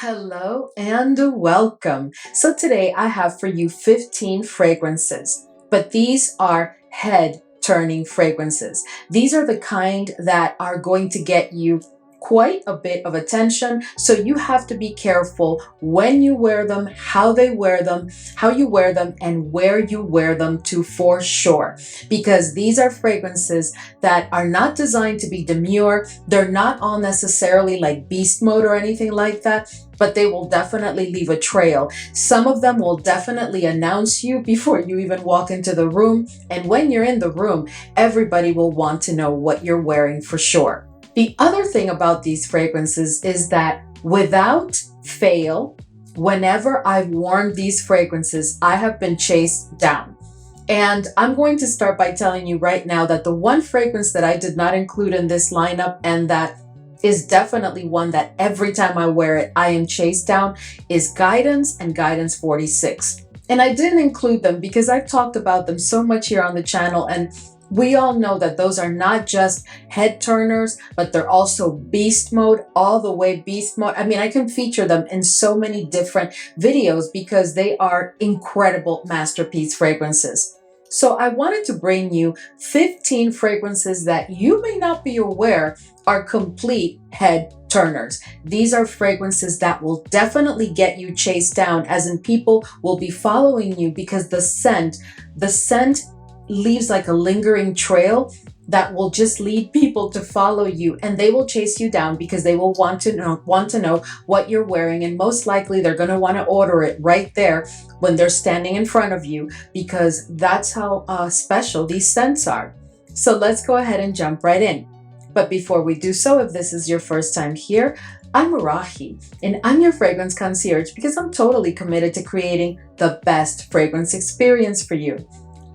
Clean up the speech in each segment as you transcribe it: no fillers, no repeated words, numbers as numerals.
Hello and welcome. So today I have for you 15 fragrances, but these are head turning fragrances. These are the kind that are going to get you quite a bit of attention. So you have to be careful when you wear them, how you wear them, and where you wear them to for sure. Because these are fragrances that are not designed to be demure. They're not all necessarily like beast mode or anything like that, but they will definitely leave a trail. Some of them will definitely announce you before you even walk into the room. And when you're in the room, everybody will want to know what you're wearing for sure. The other thing about these fragrances is that without fail, whenever I've worn these fragrances, I have been chased down. And I'm going to start by telling you right now that the one fragrance that I did not include in this lineup, and that is definitely one that every time I wear it, I am chased down, is Guidance and Guidance 46. And I didn't include them because I've talked about them so much here on the channel, and we all know that those are not just head turners, but they're also beast mode, all the way beast mode. I mean, I can feature them in so many different videos because they are incredible masterpiece fragrances. So I wanted to bring you 15 fragrances that you may not be aware are complete head turners. These are fragrances that will definitely get you chased down, as in people will be following you because the scent leaves like a lingering trail that will just lead people to follow you, and they will chase you down because they will want to know what you're wearing, and most likely they're going to want to order it right there when they're standing in front of you, because that's how special these scents are. So let's go ahead and jump right in. But before we do so, if this is your first time here, I'm Marahi, and I'm your fragrance concierge because I'm totally committed to creating the best fragrance experience for you.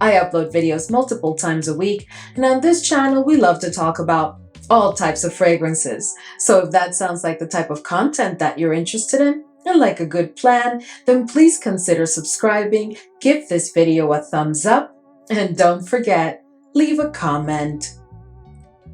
I upload videos multiple times a week, and on this channel, we love to talk about all types of fragrances. So if that sounds like the type of content that you're interested in, and like a good plan, then please consider subscribing, give this video a thumbs up, and don't forget, leave a comment.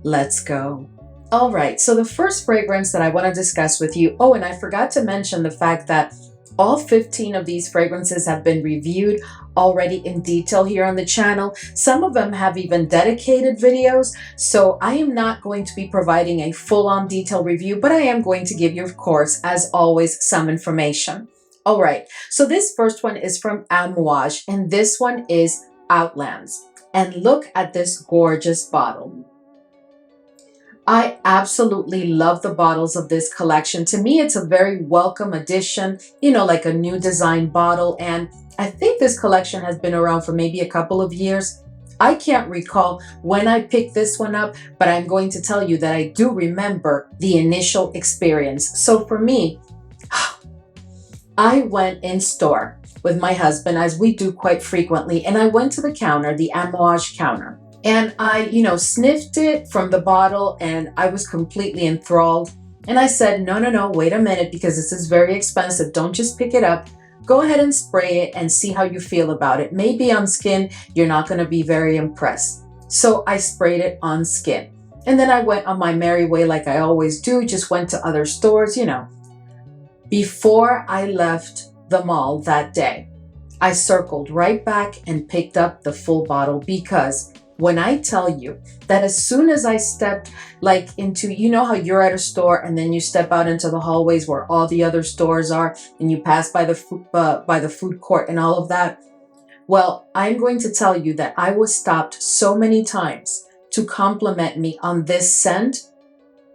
Let's go. All right, so the first fragrance that I want to discuss with you, oh, and I forgot to mention the fact that all 15 of these fragrances have been reviewed already in detail here on the channel. Some of them have even dedicated videos, so I am not going to be providing a full-on detailed review, but I am going to give you, of course, as always, some information. All right, so this first one is from Amouage, and this one is Outlands. And look at this gorgeous bottle. I absolutely love the bottles of this collection. To me, it's a very welcome addition, like a new design bottle. And I think this collection has been around for maybe a couple of years. I can't recall when I picked this one up, but I'm going to tell you that I do remember the initial experience. So for me, I went in store with my husband, as we do quite frequently, and I went to the counter, the Amouage counter. And I, sniffed it from the bottle, and I was completely enthralled. And I said, no, wait a minute, because this is very expensive. Don't just pick it up. Go ahead and spray it and see how you feel about it. Maybe on skin, you're not going to be very impressed. So I sprayed it on skin. And then I went on my merry way like I always do, just went to other stores, Before I left the mall that day, I circled right back and picked up the full bottle, because when I tell you that as soon as I stepped into, how you're at a store and then you step out into the hallways where all the other stores are, and you pass by the food court and all of that. Well, I'm going to tell you that I was stopped so many times to compliment me on this scent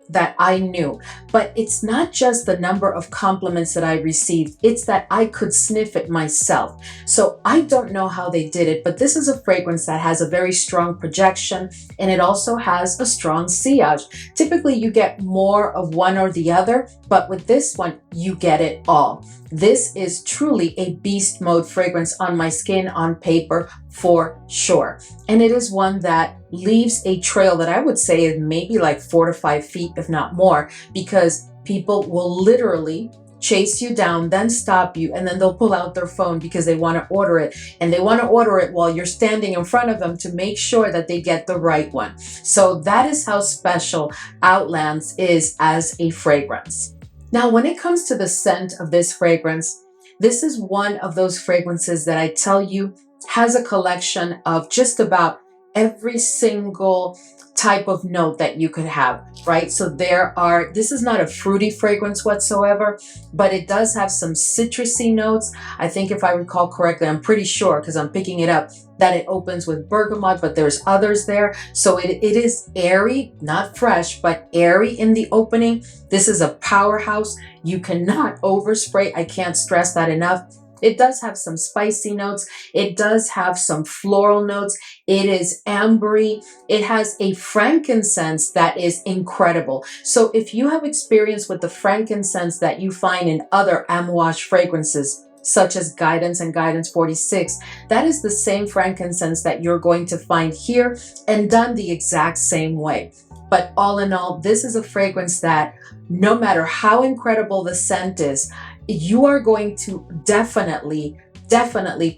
that I knew. But it's not just the number of compliments that I received, it's that I could sniff it myself. So I don't know how they did it, but this is a fragrance that has a very strong projection, and it also has a strong sillage. Typically you get more of one or the other, but with this one, you get it all. This is truly a beast mode fragrance on my skin, on paper, for sure. And it is one that leaves a trail that I would say is maybe like 4 to 5 feet, if not more, because people will literally chase you down, then stop you, and then they'll pull out their phone because they want to order it. And they want to order it while you're standing in front of them to make sure that they get the right one. So that is how special Outlands is as a fragrance. Now, when it comes to the scent of this fragrance, this is one of those fragrances that I tell you has a collection of just about every single type of note that you could have, right? So this is not a fruity fragrance whatsoever, but it does have some citrusy notes. I think if I recall correctly, I'm pretty sure because I'm picking it up, that it opens with bergamot, but there's others there. So it is airy, not fresh, but airy in the opening. This is a powerhouse. You cannot overspray. I can't stress that enough. It does have some spicy notes. It does have some floral notes. It is ambery. It has a frankincense that is incredible. So if you have experience with the frankincense that you find in other Amouage fragrances, such as Guidance and Guidance 46, that is the same frankincense that you're going to find here and done the exact same way. But all in all, this is a fragrance that no matter how incredible the scent is, you are going to definitely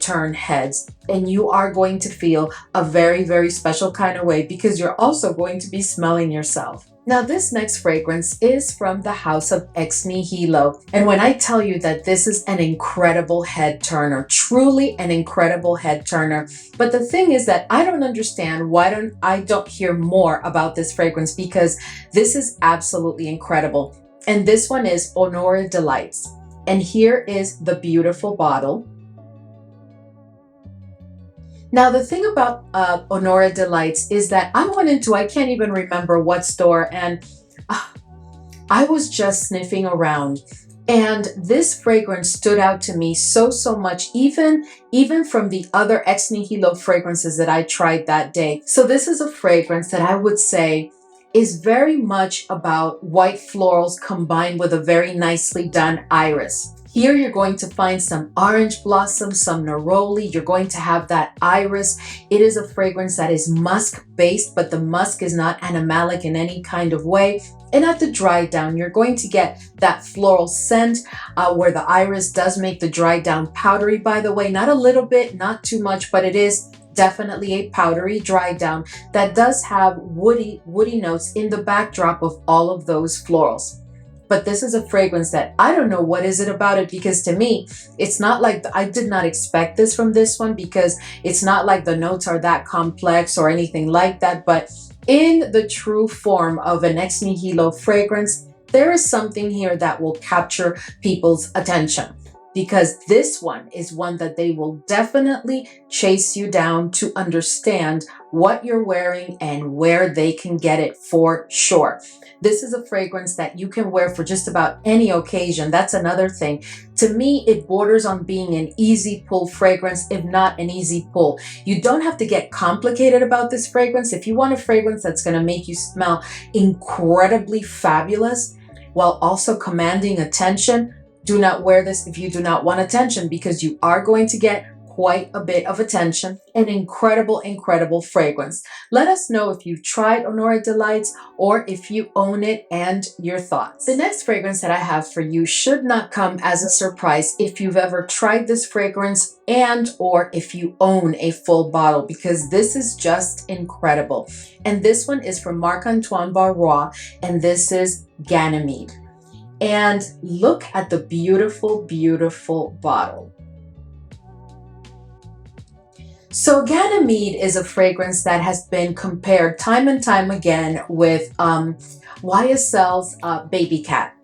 turn heads, and you are going to feel a very, very special kind of way because you're also going to be smelling yourself. Now, this next fragrance is from the house of Ex Nihilo. And when I tell you that this is an incredible head turner, truly an incredible head turner. But the thing is that I don't understand why I don't hear more about this fragrance, because this is absolutely incredible. And this one is Honore Delights. And here is the beautiful bottle. Now, the thing about Honore Delights is that I went into, I can't even remember what store, and I was just sniffing around. And this fragrance stood out to me so much, even from the other Ex Nihilo fragrances that I tried that day. So this is a fragrance that I would say is very much about white florals combined with a very nicely done iris. Here you're going to find some orange blossom, some neroli. You're going to have that iris. It is a fragrance that is musk based, but the musk is not animalic in any kind of way. And at the dry down, you're going to get that floral scent where the iris does make the dry down powdery, by the way. Not a little bit, not too much, but it is definitely a powdery dry down that does have woody notes in the backdrop of all of those florals. But this is a fragrance that I don't know what is it about it, because to me, it's not like, I did not expect this from this one, because it's not like the notes are that complex or anything like that. But in the true form of an Ex Nihilo fragrance, there is something here that will capture people's attention, because this one is one that they will definitely chase you down to understand what you're wearing and where they can get it for sure. This is a fragrance that you can wear for just about any occasion. That's another thing. To me, it borders on being an easy pull fragrance, if not an easy pull. You don't have to get complicated about this fragrance. If you want a fragrance that's going to make you smell incredibly fabulous while also commanding attention, do not wear this if you do not want attention, because you are going to get quite a bit of attention. An incredible fragrance. Let us know if you've tried Honore Delights or if you own it and your thoughts. The next fragrance that I have for you should not come as a surprise if you've ever tried this fragrance and or if you own a full bottle, because this is just incredible. And this one is from Marc-Antoine Barrois, and this is Ganymede. And look at the beautiful bottle. So Ganymede is a fragrance that has been compared time and time again with YSL's Baby Cat.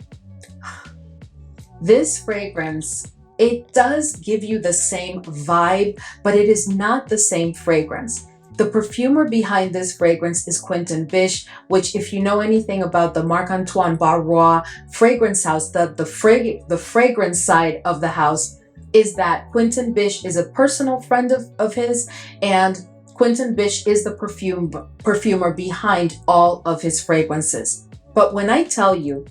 This fragrance, it does give you the same vibe, but it is not the same fragrance. The perfumer behind this fragrance is Quentin Bisch, which, if you know anything about the Marc-Antoine Barrois fragrance house, the fragrance side of the house is that Quentin Bisch is a personal friend of his, and Quentin Bisch is the perfumer behind all of his fragrances. But when I tell you,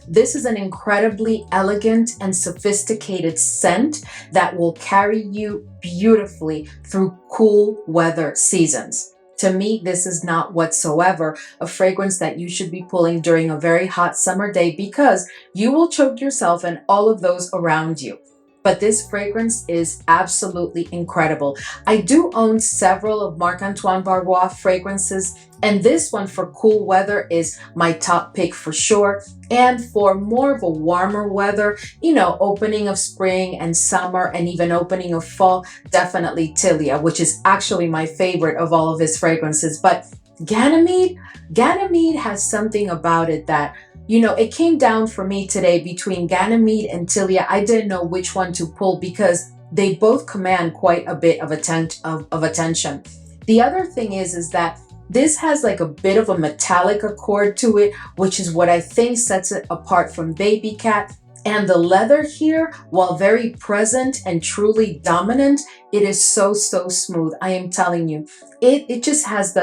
this is an incredibly elegant and sophisticated scent that will carry you beautifully through cool weather seasons. To me, this is not whatsoever a fragrance that you should be pulling during a very hot summer day, because you will choke yourself and all of those around you. but this fragrance is absolutely incredible. I do own several of Marc-Antoine Barrois fragrances, and this one for cool weather is my top pick for sure. And for more of a warmer weather, you know, opening of spring and summer and even opening of fall, definitely Tilia, which is actually my favorite of all of his fragrances. But Ganymede has something about it that, you know, it came down for me today between Ganymede and Tilia. I didn't know which one to pull because they both command quite a bit of attention. The other thing is that this has like a bit of a metallic accord to it, which is what I think sets it apart from Baby Cat. And the leather here, while very present and truly dominant, it is so smooth. I am telling you, it just has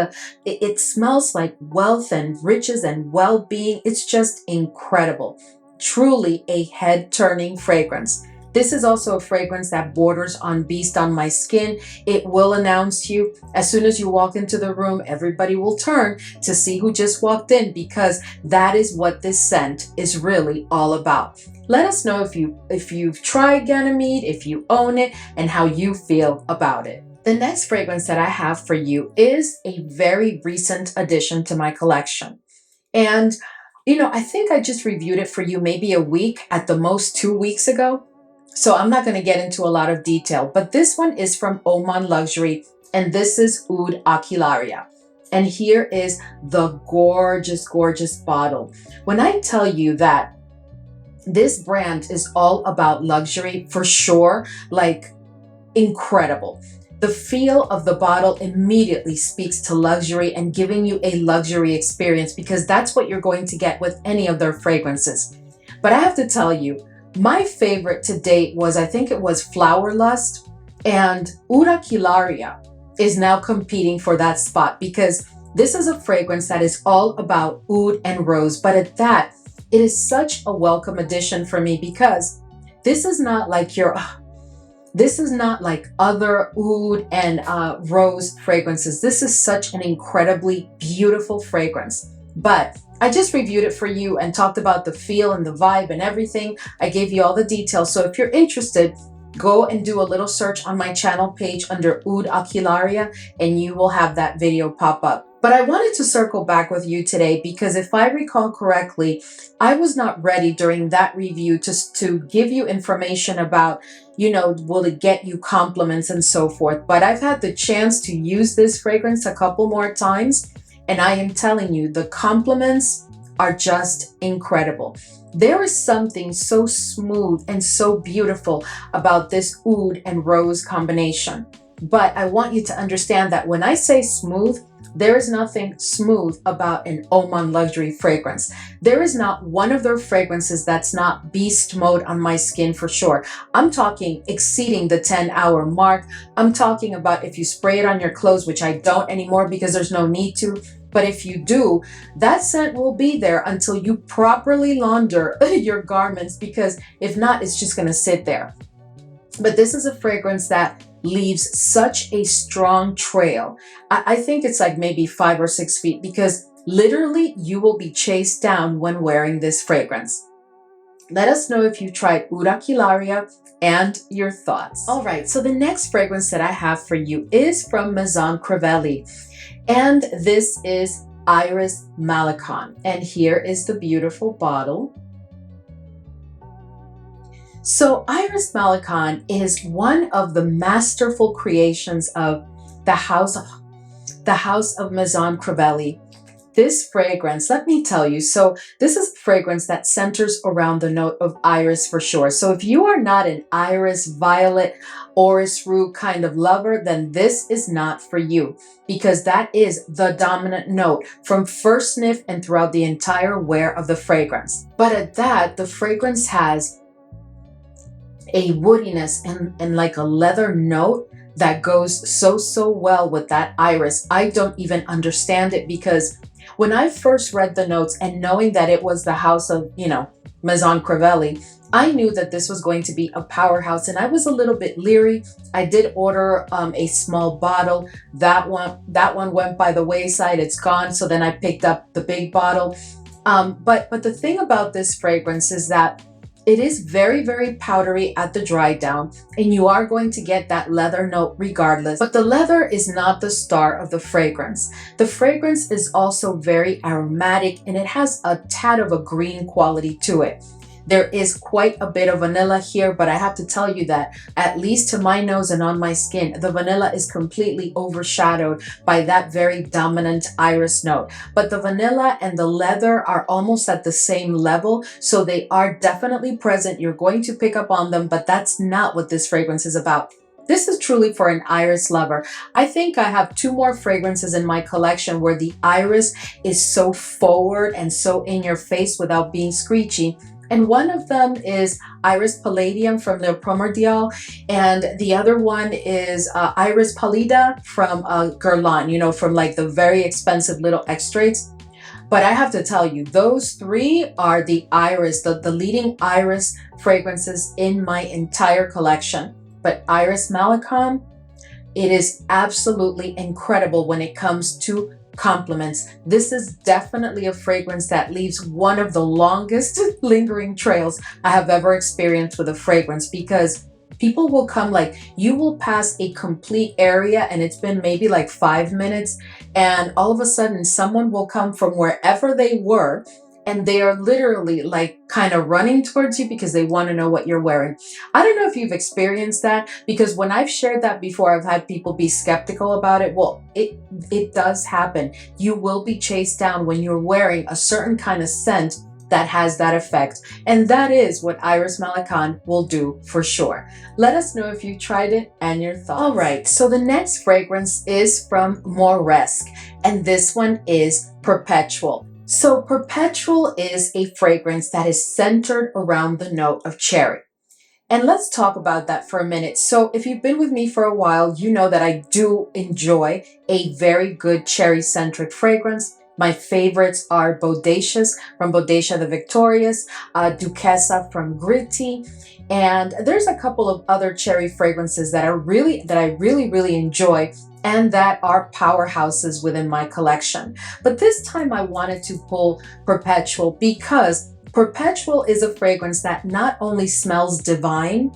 it smells like wealth and riches and well-being. It's just incredible. Truly a head-turning fragrance. This is also a fragrance that borders on beast on my skin. It will announce you as soon as you walk into the room. Everybody will turn to see who just walked in, because that is what this scent is really all about. Let us know if you've tried Ganymede, if you own it, and how you feel about it. The next fragrance that I have for you is a very recent addition to my collection. And, you know, I think I just reviewed it for you maybe a week, at the most 2 weeks ago. So I'm not going to get into a lot of detail, but this one is from Oman Luxury, and this is Oud Aquilaria. And here is the gorgeous, gorgeous bottle. When I tell you that this brand is all about luxury, for sure, like incredible. The feel of the bottle immediately speaks to luxury and giving you a luxury experience, because that's what you're going to get with any of their fragrances. But I have to tell you, my favorite to date was, I think it was Flower Lust, and Oud Aquilaria is now competing for that spot, because this is a fragrance that is all about oud and rose. But at that, it is such a welcome addition for me, because this is not like this is not like other oud and rose fragrances. This is such an incredibly beautiful fragrance. But I just reviewed it for you and talked about the feel and the vibe and everything. I gave you all the details. So if you're interested, go and do a little search on my channel page under Oud Aquilaria, and you will have that video pop up. But I wanted to circle back with you today because if I recall correctly, I was not ready during that review to give you information about, you know, will it get you compliments and so forth. But I've had the chance to use this fragrance a couple more times, and I am telling you, the compliments are just incredible. There is something so smooth and so beautiful about this oud and rose combination. But I want you to understand that when I say smooth, there is nothing smooth about an Oman luxury fragrance. There is not one of their fragrances that's not beast mode on my skin for sure. I'm talking exceeding the 10-hour mark. I'm talking about if you spray it on your clothes, which I don't anymore because there's no need to. But if you do, that scent will be there until you properly launder your garments, because if not, it's just going to sit there. But this is a fragrance that leaves such a strong trail. I think it's like maybe 5 or 6 feet, because literally you will be chased down when wearing this fragrance. Let us know if you tried Oud Aquilaria and your thoughts. All right, so the next fragrance that I have for you is from Maison Crivelli, and this is Iris Malikhan. And here is the beautiful bottle. So Iris Malikhan is one of the masterful creations of the house of Maison Crivelli. This fragrance, let me tell you, so this is a fragrance that centers around the note of iris for sure. So if you are not an iris, violet, orris root kind of lover, then this is not for you, because that is the dominant note from first sniff and throughout the entire wear of the fragrance. But at that, the fragrance has a woodiness and like a leather note that goes so well with that iris. I don't even understand it, because when I first read the notes and knowing that it was the house of, you know, Maison Crivelli, I knew that this was going to be a powerhouse, and I was a little bit leery. I did order a small bottle. That one went by the wayside. It's gone. So then I picked up the big bottle. But the thing about this fragrance is that It is very, very powdery at the dry down, and you are going to get that leather note regardless. But the leather is not the star of the fragrance. The fragrance is also very aromatic, and it has a tad of a green quality to it. There is quite a bit of vanilla here, but I have to tell you that, at least to my nose and on my skin, the vanilla is completely overshadowed by that very dominant iris note. But the vanilla and the leather are almost at the same level, so they are definitely present. You're going to pick up on them, but that's not what this fragrance is about. This is truly for an iris lover. I think I have 2 more fragrances in my collection where the iris is so forward and so in your face without being screechy. And one of them is Iris Palladium from Le Primordial, and the other one is Iris Pallida from Guerlain, you know, from like the very expensive little extracts. But I have to tell you, those 3 are the iris, the leading iris fragrances in my entire collection. But Iris Malikhan, it is absolutely incredible when it comes to compliments. This is definitely a fragrance that leaves one of the longest lingering trails I have ever experienced with a fragrance, because people will come, like, you will pass a complete area and it's been maybe like 5 minutes, and all of a sudden someone will come from wherever they were, and they are literally like kind of running towards you because they want to know what you're wearing. I don't know if you've experienced that, because when I've shared that before, I've had people be skeptical about it. Well, it does happen. You will be chased down when you're wearing a certain kind of scent that has that effect. And that is what Iris Malikhan will do for sure. Let us know if you tried it and your thoughts. All right, so the next fragrance is from Moresque, and this one is Perpetual. So Perpetual is a fragrance that is centered around the note of cherry. And let's talk about that for a minute. So if you've been with me for a while, you know that I do enjoy a very good cherry-centric fragrance. My favorites are Bodacious from Bodacia the Victorious, Duchessa from Gritty, and there's a couple of other cherry fragrances that I really enjoy, and that are powerhouses within my collection. But this time I wanted to pull Perpetual because Perpetual is a fragrance that not only smells divine,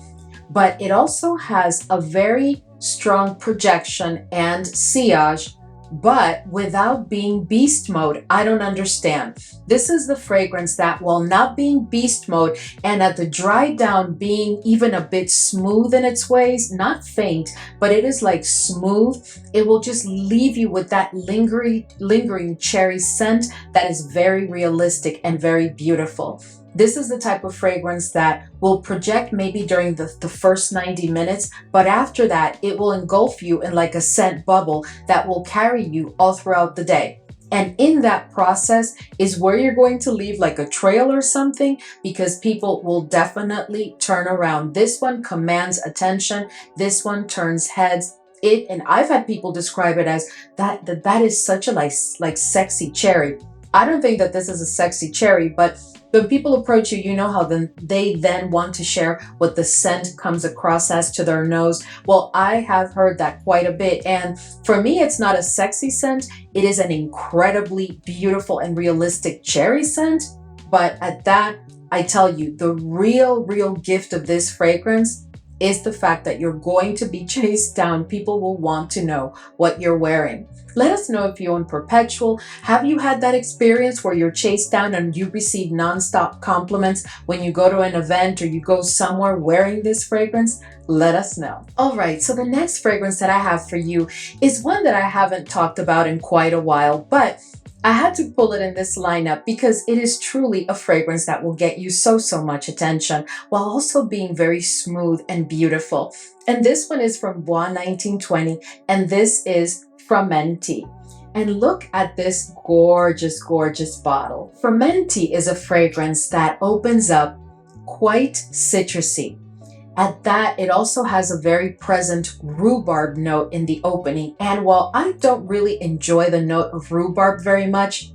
but it also has a very strong projection and sillage, but without being beast mode. I don't understand. This is the fragrance that, while not being beast mode and at the dry down being even a bit smooth in its ways, not faint, but it is like smooth, it will just leave you with that lingering cherry scent that is very realistic and very beautiful. This is the type of fragrance that will project maybe during the first 90 minutes, but after that, it will engulf you in like a scent bubble that will carry you all throughout the day. And in that process is where you're going to leave like a trail or something, because people will definitely turn around. This one commands attention. This one turns heads. And I've had people describe it as that is such a like sexy cherry. I don't think that this is a sexy cherry, but when people approach you, you know how they then want to share what the scent comes across as to their nose. Well, I have heard that quite a bit. And for me, it's not a sexy scent. It is an incredibly beautiful and realistic cherry scent. But at that, I tell you, the real gift of this fragrance is the fact that you're going to be chased down. People will want to know what you're wearing. Let us know if you own Perpetual. Have you had that experience where you're chased down and you receive nonstop compliments when you go to an event or you go somewhere wearing this fragrance? Let us know. All right, so the next fragrance that I have for you is one that I haven't talked about in quite a while, but I had to pull it in this lineup because it is truly a fragrance that will get you so much attention while also being very smooth and beautiful. And this one is from Bois 1920, and this is Frammenti. And look at this gorgeous bottle. Frammenti is a fragrance that opens up quite citrusy. At that, it also has a very present rhubarb note in the opening. And while I don't really enjoy the note of rhubarb very much,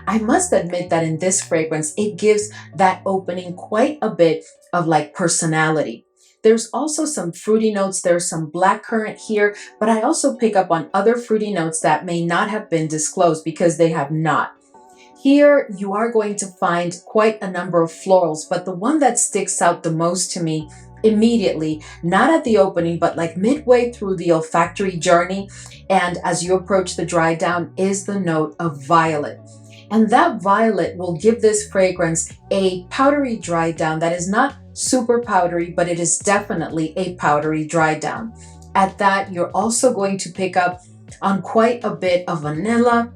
I must admit that in this fragrance, it gives that opening quite a bit of like personality. There's also some fruity notes. There's some blackcurrant here, but I also pick up on other fruity notes that may not have been disclosed because they have not. Here you are going to find quite a number of florals, but the one that sticks out the most to me immediately, not at the opening, but like midway through the olfactory journey and as you approach the dry down, is the note of violet. And that violet will give this fragrance a powdery dry down that is not super powdery, but it is definitely a powdery dry down. At that, you're also going to pick up on quite a bit of vanilla,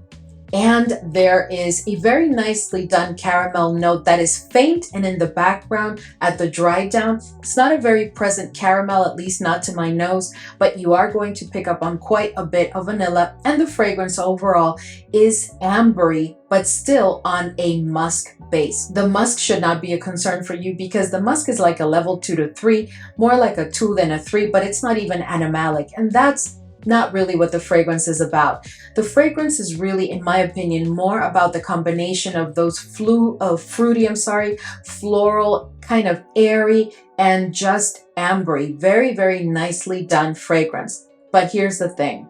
and there is a very nicely done caramel note that is faint and in the background at the dry down. It's not a very present caramel, at least not to my nose, but you are going to pick up on quite a bit of vanilla, and the fragrance overall is ambery, but still on a musk base. The musk should not be a concern for you because the musk is like a level 2 to 3, more like a 2 than a 3, but it's not even animalic, and that's not really what the fragrance is about. The fragrance is really, in my opinion, more about the combination of those fruity, floral, kind of airy, and just ambery. Very, very nicely done fragrance. But here's the thing.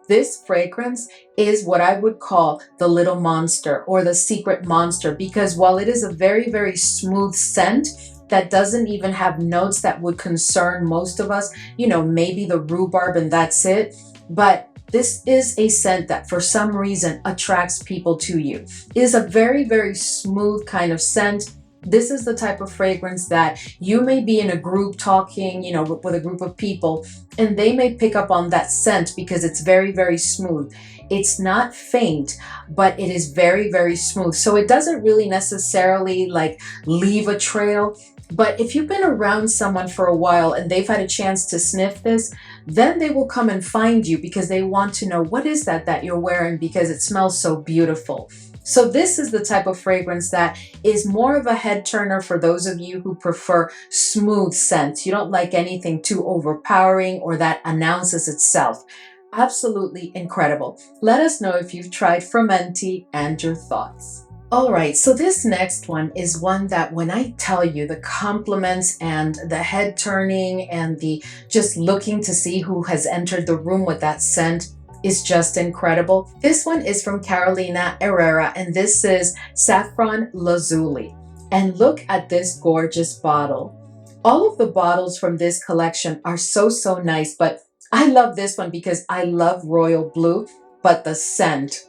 This fragrance is what I would call the little monster or the secret monster, because while it is a very, very smooth scent, that doesn't even have notes that would concern most of us, maybe the rhubarb and that's it. But this is a scent that for some reason attracts people to you. It is a very, very smooth kind of scent. This is the type of fragrance that you may be in a group talking, with a group of people, and they may pick up on that scent because it's very, very smooth. It's not faint, but it is very, very smooth. So it doesn't really necessarily like leave a trail. But if you've been around someone for a while and they've had a chance to sniff this, then they will come and find you because they want to know what is that you're wearing because it smells so beautiful. So this is the type of fragrance that is more of a head turner for those of you who prefer smooth scents. You don't like anything too overpowering or that announces itself. Absolutely incredible. Let us know if you've tried Frammenti and your thoughts. All right, so this next one is one that when I tell you the compliments and the head turning and the just looking to see who has entered the room with that scent is just incredible. This one is from Carolina Herrera, and this is Saffron Lazuli. And look at this gorgeous bottle. All of the bottles from this collection are so nice, but I love this one because I love royal blue, but the scent.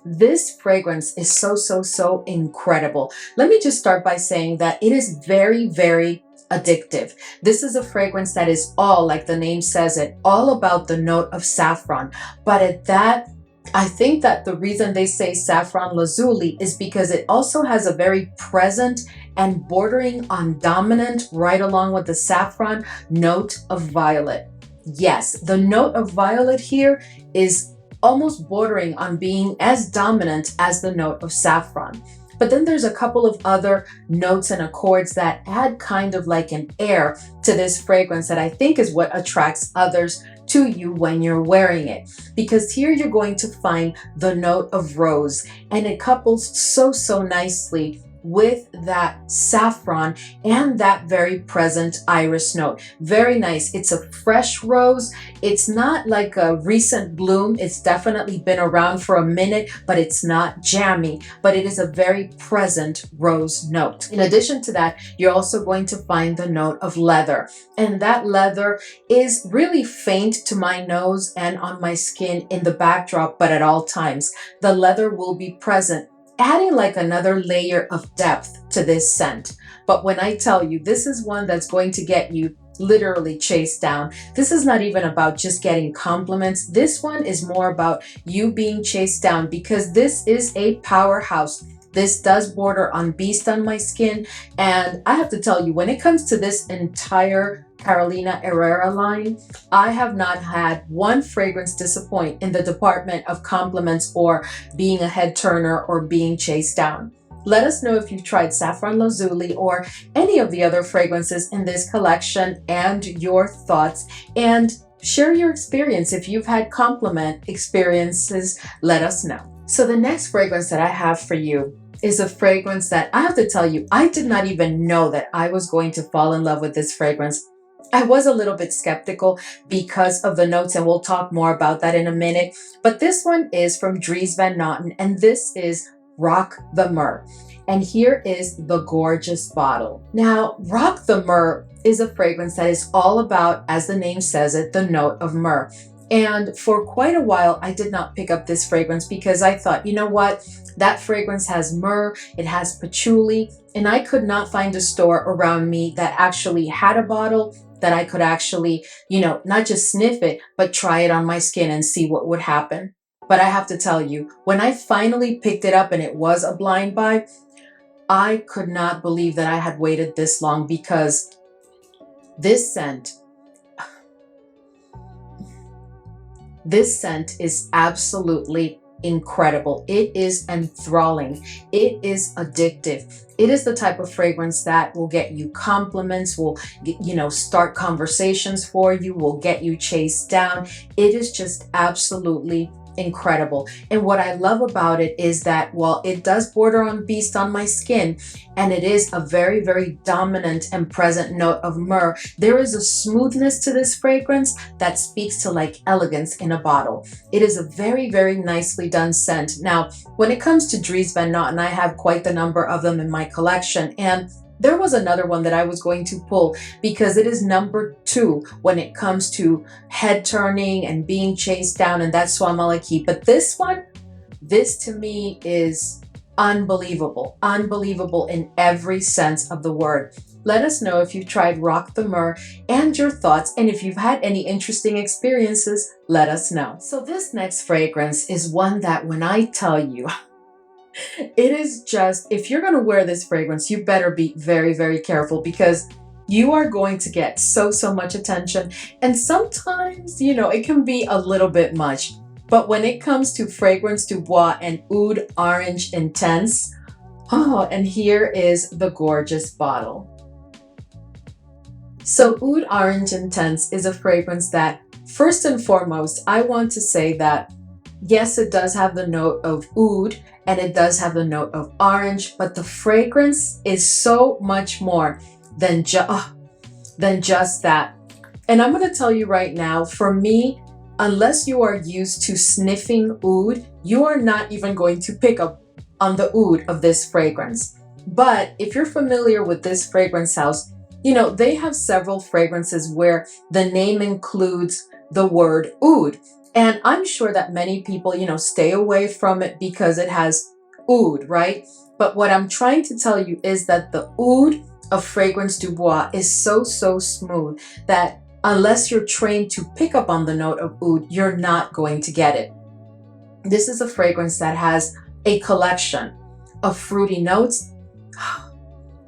This fragrance is so incredible. Let me just start by saying that it is very, very addictive. This is a fragrance that is all, like the name says it, all about the note of saffron. But at that, I think that the reason they say Saffron Lazuli is because it also has a very present and bordering on dominant, right along with the saffron, note of violet. Yes, the note of violet here is almost bordering on being as dominant as the note of saffron. But then there's a couple of other notes and accords that add kind of like an air to this fragrance that I think is what attracts others to you when you're wearing it. Because here you're going to find the note of rose, and it couples so nicely with that saffron and that very present iris note. Very nice. It's a fresh rose. It's not like a recent bloom. It's definitely been around for a minute, but it's not jammy, but it is a very present rose note. In addition to that, you're also going to find the note of leather, and that leather is really faint to my nose and on my skin in the backdrop, but at all times the leather will be present, adding like another layer of depth to this scent. But when I tell you, this is one that's going to get you literally chased down. This is not even about just getting compliments. This one is more about you being chased down because this is a powerhouse. This does border on beast on my skin. And I have to tell you, when it comes to this entire Carolina Herrera line, I have not had one fragrance disappoint in the department of compliments or being a head turner or being chased down. Let us know if you've tried Saffron Lazuli or any of the other fragrances in this collection and your thoughts, and share your experience. If you've had compliment experiences, let us know. So the next fragrance that I have for you is a fragrance that I have to tell you, I did not even know that I was going to fall in love with this fragrance I was a little bit skeptical because of the notes, and we'll talk more about that in a minute. But this one is from Dries Van Noten, and this is Rock the Myrrh. And here is the gorgeous bottle. Now, Rock the Myrrh is a fragrance that is all about, as the name says it, the note of myrrh. And for quite a while, I did not pick up this fragrance because I thought, you know what? That fragrance has myrrh, it has patchouli, and I could not find a store around me that actually had a bottle that I could actually, not just sniff it, but try it on my skin and see what would happen. But I have to tell you, when I finally picked it up and it was a blind buy, I could not believe that I had waited this long, because this scent is absolutely incredible. It is enthralling. It is addictive. It is the type of fragrance that will get you compliments, will start conversations for you, will get you chased down. It is just absolutely incredible. And what I love about it is that while it does border on beast on my skin, and it is a very, very dominant and present note of myrrh, there is a smoothness to this fragrance that speaks to like elegance in a bottle. It is a very, very nicely done scent. Now, when it comes to Dries Van Noten, I have quite the number of them in my collection, and there was another one that I was going to pull because it is number 2 when it comes to head turning and being chased down, and that's Soi Maliki. But this one, this to me is unbelievable. Unbelievable in every sense of the word. Let us know if you've tried Rock the Myrrh and your thoughts, and if you've had any interesting experiences, let us know. So this next fragrance is one that when I tell you, it is just, if you're going to wear this fragrance, you better be very, very careful, because you are going to get so much attention. And sometimes, it can be a little bit much. But when it comes to Fragrance du Bois and Oud Orange Intense, and here is the gorgeous bottle. So Oud Orange Intense is a fragrance that, first and foremost, I want to say that, yes, it does have the note of oud, and it does have the note of orange, but the fragrance is so much more than just that. And I'm going to tell you right now, for me, unless you are used to sniffing oud, you are not even going to pick up on the oud of this fragrance. But if you're familiar with this fragrance house, they have several fragrances where the name includes the word oud. And I'm sure that many people, stay away from it because it has oud, right? But what I'm trying to tell you is that the oud of Fragrance du Bois is so smooth that unless you're trained to pick up on the note of oud, you're not going to get it. This is a fragrance that has a collection of fruity notes.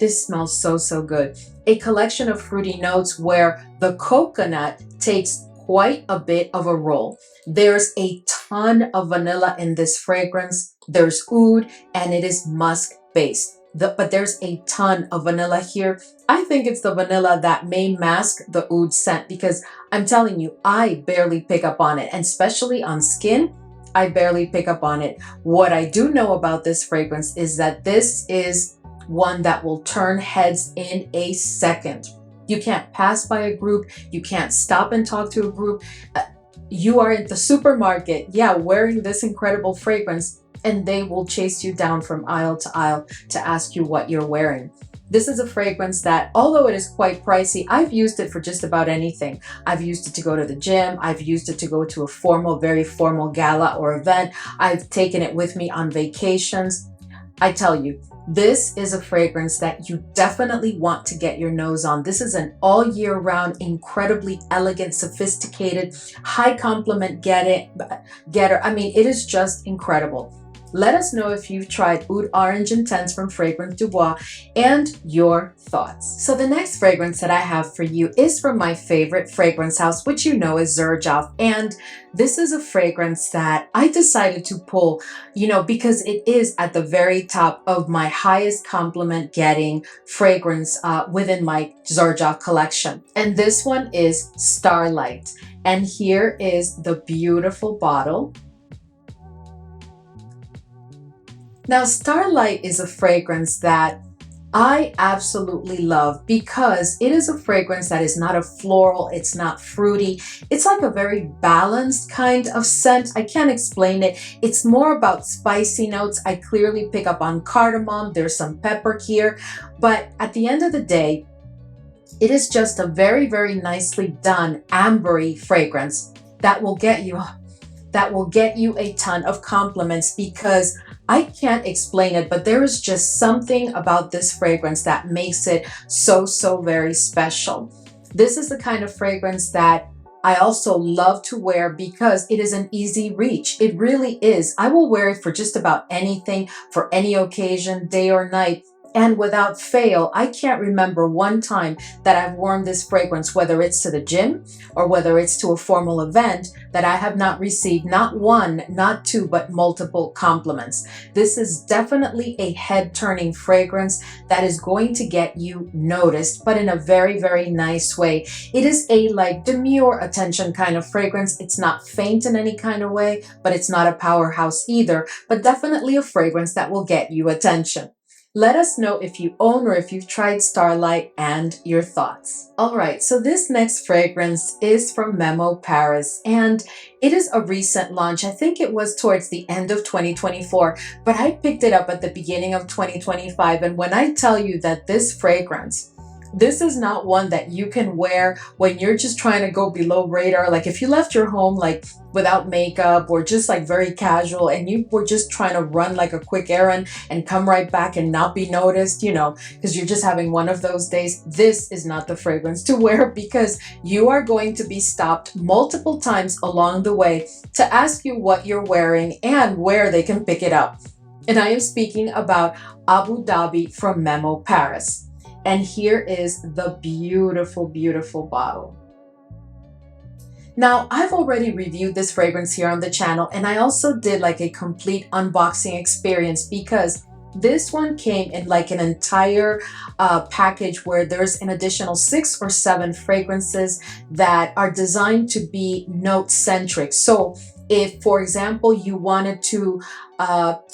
This smells so good. A collection of fruity notes where the coconut takes quite a bit of a role. There's a ton of vanilla in this fragrance. There's oud, and it is musk based. But there's a ton of vanilla here. I think it's the vanilla that may mask the oud scent, because I'm telling you, I barely pick up on it, and especially on skin, I barely pick up on it. What I do know about this fragrance is that this is one that will turn heads in a second. You can't pass by a group. You can't stop and talk to a group. You are at the supermarket, wearing this incredible fragrance, and they will chase you down from aisle to aisle to ask you what you're wearing. This is a fragrance that, although it is quite pricey, I've used it for just about anything. I've used it to go to the gym. I've used it to go to a very formal gala or event. I've taken it with me on vacations. I tell you, this is a fragrance that you definitely want to get your nose on. This is an all year round, incredibly elegant, sophisticated, high compliment getter. I mean, it is just incredible. Let us know if you've tried Oud Orange Intense from Fragrance du Bois and your thoughts. So the next fragrance that I have for you is from my favorite fragrance house, which you know is Xerjoff. And this is a fragrance that I decided to pull, because it is at the very top of my highest compliment getting fragrance within my Xerjoff collection. And this one is Starlight. And here is the beautiful bottle. Now, Starlight is a fragrance that I absolutely love because it is a fragrance that is not a floral, it's not fruity. It's like a very balanced kind of scent. I can't explain it. It's more about spicy notes. I clearly pick up on cardamom. There's some pepper here. But at the end of the day, it is just a very, very nicely done ambery fragrance that will get you a ton of compliments because I can't explain it, but there is just something about this fragrance that makes it so, so very special. This is the kind of fragrance that I also love to wear because it is an easy reach. It really is. I will wear it for just about anything, for any occasion, day or night. And without fail, I can't remember one time that I've worn this fragrance, whether it's to the gym or whether it's to a formal event, that I have not received not one, not two, but multiple compliments. This is definitely a head-turning fragrance that is going to get you noticed, but in a very, very nice way. It is a like demure attention kind of fragrance. It's not faint in any kind of way, but it's not a powerhouse either, but definitely a fragrance that will get you attention. Let us know if you own or if you've tried Starlight and your thoughts. All right, so this next fragrance is from Memo Paris, and it is a recent launch. I think it was towards the end of 2024, but I picked it up at the beginning of 2025. And when I tell you that this fragrance, this is not one that you can wear when you're just trying to go below radar. Like if you left your home like without makeup or just like very casual and you were just trying to run like a quick errand and come right back and not be noticed, you know, because you're just having one of those days, this is not the fragrance to wear because you are going to be stopped multiple times along the way to ask you what you're wearing and where they can pick it up. And I am speaking about Abu Dhabi from Memo Paris. And here is the beautiful, beautiful bottle. Now, I've already reviewed this fragrance here on the channel, and I also did like a complete unboxing experience because this one came in like an entire package where there's an additional 6 or 7 fragrances that are designed to be note-centric. So if, for example, you wanted to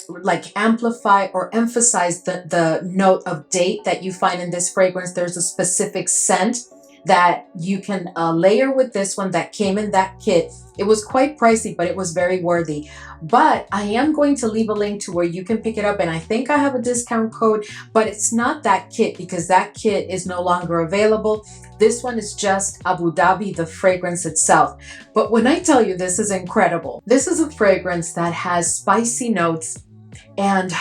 like amplify or emphasize the note of date that you find in this fragrance, there's a specific scent that you can layer with this one that came in that kit. It was quite pricey, but it was very worthy. But I am going to leave a link to where you can pick it up, and I think I have a discount code, but it's not that kit because that kit is no longer available. This one is just Abu Dhabi, the fragrance itself. But when I tell you this is incredible, this is a fragrance that has spicy notes, and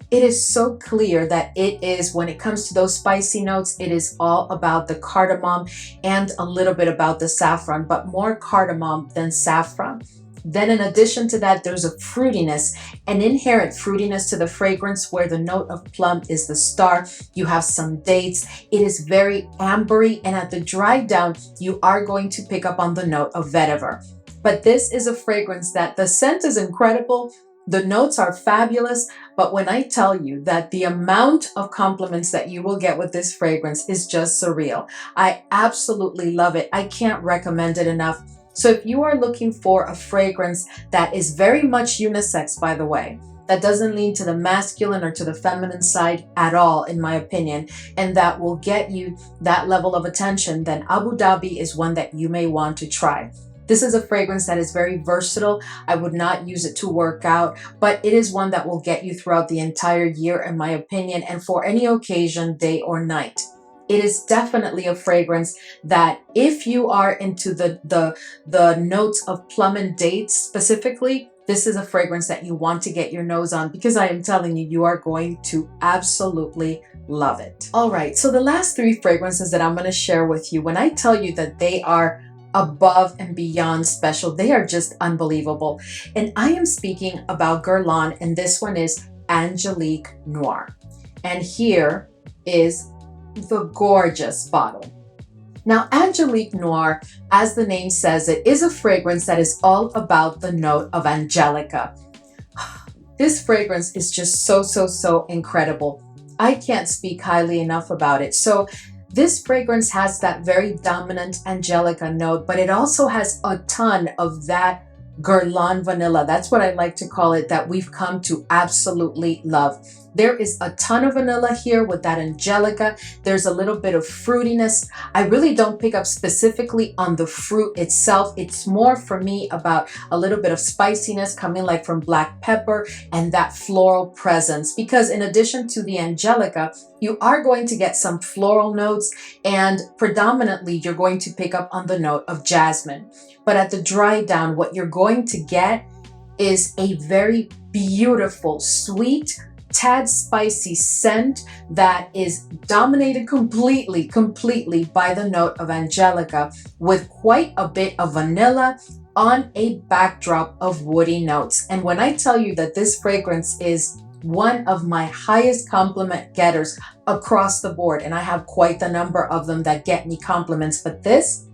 it is so clear that it is, when it comes to those spicy notes, it is all about the cardamom and a little bit about the saffron, but more cardamom than saffron. Then in addition to that, there's a fruitiness, an inherent fruitiness to the fragrance where the note of plum is the star. You have some dates. It is very ambery, and at the dry down, you are going to pick up on the note of vetiver. But this is a fragrance that the scent is incredible. The notes are fabulous, but when I tell you that the amount of compliments that you will get with this fragrance is just surreal. I absolutely love it. I can't recommend it enough. So if you are looking for a fragrance that is very much unisex, by the way, that doesn't lean to the masculine or to the feminine side at all, in my opinion, and that will get you that level of attention, then Abu Dhabi is one that you may want to try. This is a fragrance that is very versatile. I would not use it to work out, but it is one that will get you throughout the entire year, in my opinion, and for any occasion, day or night. It is definitely a fragrance that if you are into the notes of plum and dates specifically, this is a fragrance that you want to get your nose on because I am telling you, you are going to absolutely love it. All right, so the last 3 fragrances that I'm going to share with you, when I tell you that they are above and beyond special, they are just unbelievable. And I am speaking about Guerlain, and this one is Angelique Noire. And here is the gorgeous bottle. Now, Angelique Noire, as the name says it, is a fragrance that is all about the note of Angelica. This fragrance is just so incredible. I can't speak highly enough about it. So this fragrance has that very dominant Angelica note, but it also has a ton of that Guerlain vanilla. That's what I like to call it, that we've come to absolutely love. There is a ton of vanilla here with that Angelica. There's a little bit of fruitiness. I really don't pick up specifically on the fruit itself. It's more for me about a little bit of spiciness coming like from black pepper and that floral presence, because in addition to the Angelica, you are going to get some floral notes, and predominantly you're going to pick up on the note of jasmine. But at the dry down, what you're going to get is a very beautiful, sweet, tad spicy scent that is dominated completely by the note of Angelica, with quite a bit of vanilla on a backdrop of woody notes. And when I tell you that this fragrance is one of my highest compliment getters across the board, and I have quite the number of them that get me compliments, but this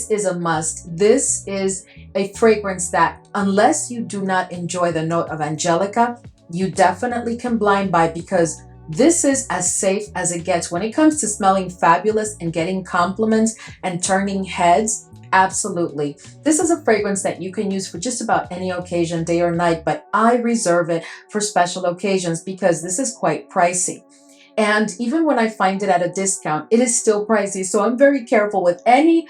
is a must. This is a fragrance that, unless you do not enjoy the note of Angelica, you definitely can blind buy, because this is as safe as it gets when it comes to smelling fabulous and getting compliments and turning heads. Absolutely. This is a fragrance that you can use for just about any occasion, day or night, but I reserve it for special occasions because this is quite pricey. And even when I find it at a discount, it is still pricey. So I'm very careful with any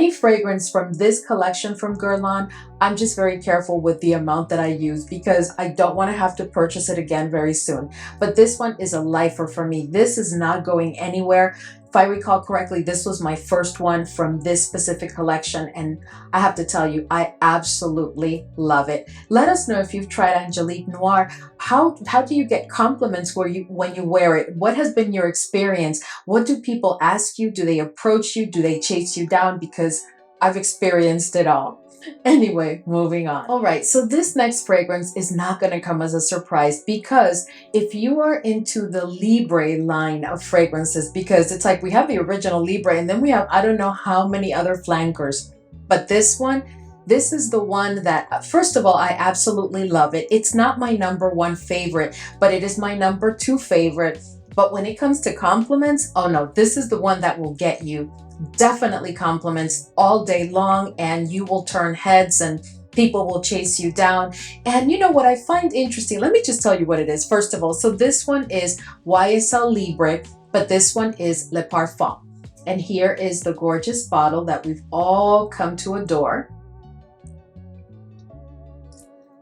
fragrance from this collection from Guerlain. I'm just very careful with the amount that I use because I don't want to have to purchase it again very soon. But this one is a lifer for me. This is not going anywhere. If I recall correctly, this was my first one from this specific collection, and I have to tell you, I absolutely love it. Let us know if you've tried Angelique Noire. How do you get compliments when you wear it? What has been your experience? What do people ask you? Do they approach you? Do they chase you down? Because I've experienced it all. Anyway, moving on. All right, so this next fragrance is not going to come as a surprise, because if you are into the Libre line of fragrances, because it's like we have the original Libre and then we have I don't know how many other flankers, but this is the one that, first of all, I absolutely love it. It's not my number one favorite, but it is my number two favorite. But when it comes to compliments, oh no, this is the one that will get you definitely compliments all day long, and you will turn heads and people will chase you down. And you know what I find interesting? Let me just tell you what it is. First of all, so this one is YSL Libre, but this one is Le Parfum. And here is the gorgeous bottle that we've all come to adore.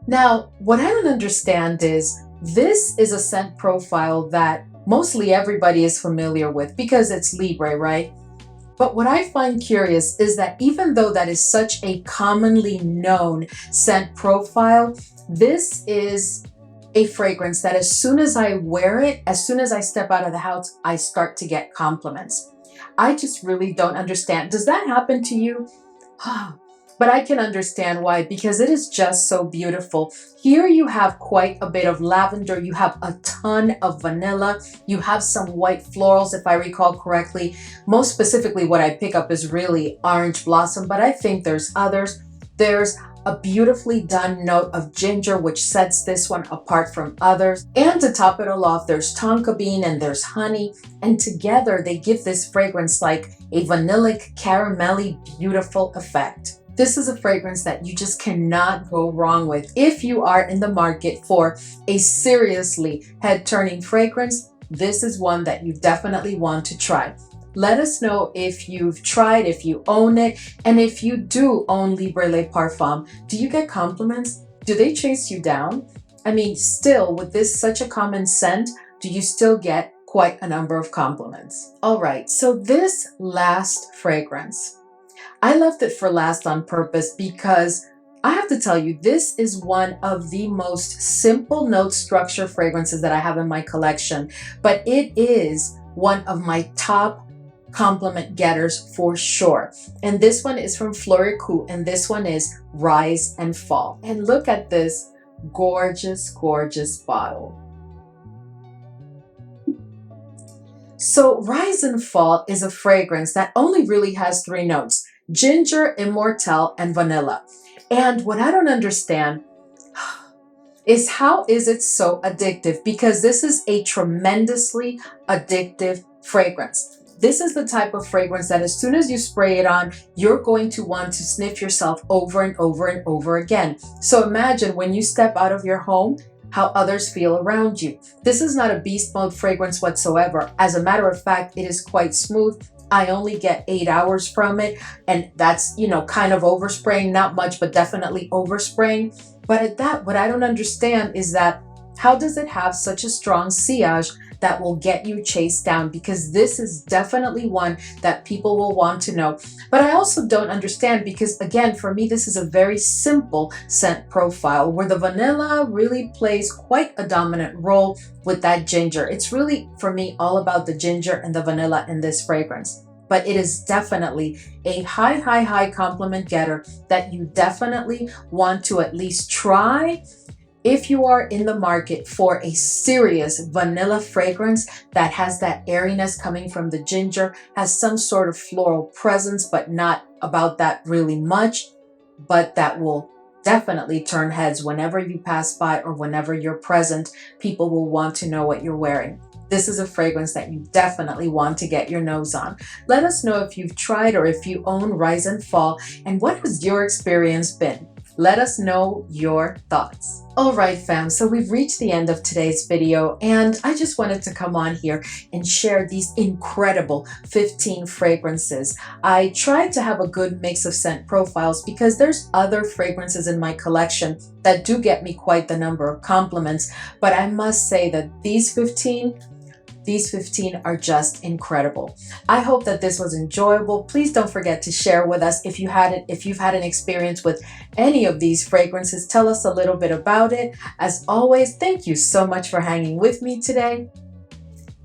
Now, what I don't understand is this is a scent profile that mostly everybody is familiar with because it's Libre, right? But what I find curious is that even though that is such a commonly known scent profile, this is a fragrance that as soon as I wear it, as soon as I step out of the house, I start to get compliments. I just really don't understand. Does that happen to you? But I can understand why, because it is just so beautiful. Here you have quite a bit of lavender. You have a ton of vanilla. You have some white florals, if I recall correctly. Most specifically, what I pick up is really orange blossom, but I think there's others. There's a beautifully done note of ginger, which sets this one apart from others. And to top it all off, there's tonka bean and there's honey. And together they give this fragrance like a vanillic, caramelly, beautiful effect. This is a fragrance that you just cannot go wrong with. If you are in the market for a seriously head-turning fragrance, this is one that you definitely want to try. Let us know if you've tried, if you own it, and if you do own Libre Le Parfum, do you get compliments? Do they chase you down? I mean, still, with this such a common scent, do you still get quite a number of compliments? All right, so this last fragrance, I left it for last on purpose because I have to tell you, this is one of the most simple note structure fragrances that I have in my collection, but it is one of my top compliment getters for sure. And this one is from Floraiku, and this one is Rise and Fall. And look at this gorgeous, gorgeous bottle. So Rise and Fall is a fragrance that only really has three notes: ginger, immortelle, and vanilla. And what I don't understand is how is it so addictive? Because this is a tremendously addictive fragrance. This is the type of fragrance that as soon as you spray it on, you're going to want to sniff yourself over and over and over again. So imagine when you step out of your home, how others feel around you. This is not a beast mode fragrance whatsoever. As a matter of fact, it is quite smooth. I only get 8 hours from it, and that's, you know, kind of overspraying, not much, but definitely overspraying. But at that, what I don't understand is that how does it have such a strong sillage that will get you chased down? Because this is definitely one that people will want to know. But I also don't understand because, again, for me, this is a very simple scent profile where the vanilla really plays quite a dominant role with that ginger. It's really, for me, all about the ginger and the vanilla in this fragrance. But it is definitely a high compliment getter that you definitely want to at least try if you are in the market for a serious vanilla fragrance that has that airiness coming from the ginger, has some sort of floral presence, but not about that really much, but that will definitely turn heads whenever you pass by or whenever you're present. People will want to know what you're wearing. This is a fragrance that you definitely want to get your nose on. Let us know if you've tried or if you own Rise and Fall, and what has your experience been? Let us know your thoughts. All right, fam, so we've reached the end of today's video, and I just wanted to come on here and share these incredible 15 fragrances. I tried to have a good mix of scent profiles because there's other fragrances in my collection that do get me quite the number of compliments, but I must say that these 15 are just incredible. I hope that this was enjoyable. Please don't forget to share with us if you've had an experience with any of these fragrances. Tell us a little bit about it. As always, thank you so much for hanging with me today,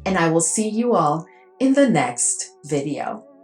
and I will see you all in the next video.